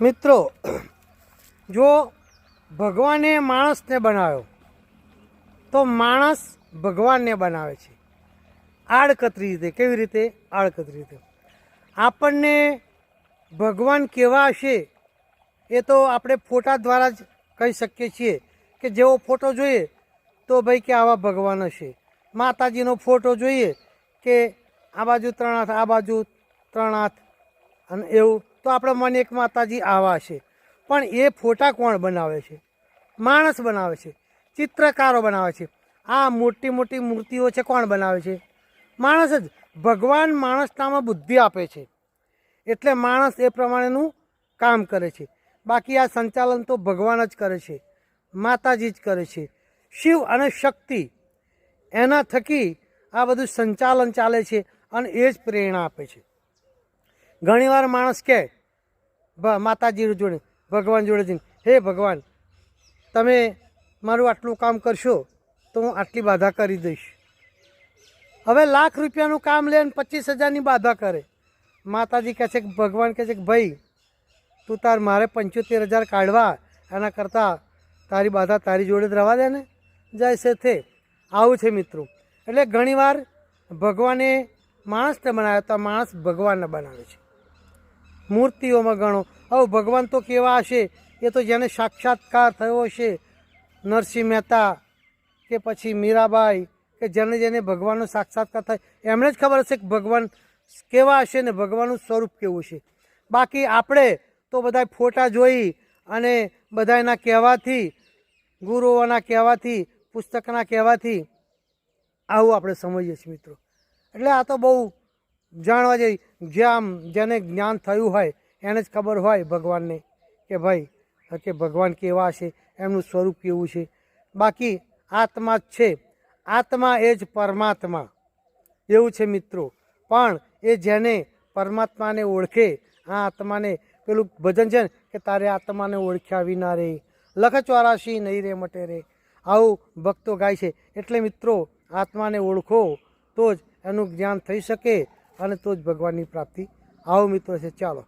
મિત્રો, જો ભગવાને માણસને બનાવ્યો તો માણસ ભગવાનને બનાવે છે આડકતરી રીતે. કેવી રીતે? આડકતરી રીતે. આપણને ભગવાન કેવા હશે એ તો આપણે ફોટા દ્વારા જ કહી શકીએ છીએ કે જેવો ફોટો જોઈએ તો ભાઈ કે આવા ભગવાન હશે. માતાજીનો ફોટો જોઈએ કે આ બાજુ 3 હાથ, આ બાજુ 3 હાથ, અને એવું તો આપણે મને એક માતાજી આવા છે. પણ એ ફોટા કોણ બનાવે છે? માણસ બનાવે છે, ચિત્રકારો બનાવે છે. આ મોટી મોટી મૂર્તિઓ છે, કોણ બનાવે છે? માણસ જ. ભગવાન માણસનામાં બુદ્ધિ આપે છે એટલે માણસ એ પ્રમાણેનું કામ કરે છે. બાકી આ સંચાલન તો ભગવાન જ કરે છે, માતાજી જ કરે છે. શિવ અને શક્તિ એના થકી આ બધું સંચાલન ચાલે છે અને એ જ પ્રેરણા આપે છે. ઘણીવાર માણસ કહે માતાજી જોડે, ભગવાન જોડે જઈને, હે ભગવાન, તમે મારું આટલું કામ કરશો તો હું આટલી બાધા કરી દઈશ. હવે ₹1,00,000 રૂપિયાનું કામ લે ને 25,000ની બાધા કરે. માતાજી કહે છે કે, ભગવાન કહે છે કે ભાઈ તું મારે 75,000 કાઢવા, એના કરતાં તારી બાધા તારી જોડે જ રહેવા દે ને. જય સે થે. આવું છે મિત્રો. એટલે ઘણીવાર ભગવાને માણસને બનાવ્યા તો માણસ ભગવાનને બનાવે છે. મૂર્તિઓમાં ગણો. હવે ભગવાન તો કેવા હશે એ તો જેને સાક્ષાત્કાર થયો હશે, નરસિંહ મહેતા કે પછી મીરાબાઈ કે જેને જેને ભગવાનનો સાક્ષાત્કાર થાય એમણે જ ખબર હશે કે ભગવાન કેવા હશે ને ભગવાનનું સ્વરૂપ કેવું છે. બાકી આપણે તો બધા ફોટા જોઈ અને બધાના કહેવાથી, ગુરુઓના કહેવાથી, પુસ્તકના કહેવાથી આવું આપણે સમજીએ છીએ મિત્રો. એટલે આ તો બહુ જાણવા જેવી, જેને જ્ઞાન થયું હોય એને જ ખબર હોય ભગવાનને કે ભાઈ કે ભગવાન કેવા છે, એમનું સ્વરૂપ કેવું છે. બાકી આત્મા જ છે, આત્મા એ જ પરમાત્મા એવું છે મિત્રો. પણ એ જેને પરમાત્માને ઓળખે, આ આત્માને, પેલું ભજન છે ને કે તારે આત્માને ઓળખ્યા વિના રે, લખ 84 નહીં રે મટે રે, આવું ભક્તો ગાય છે. એટલે મિત્રો આત્માને ઓળખો તો જ એનું જ્ઞાન થઈ શકે અને તો જ ભગવાનની પ્રાપ્તિ. આવો મિત્રો છે. ચાલો.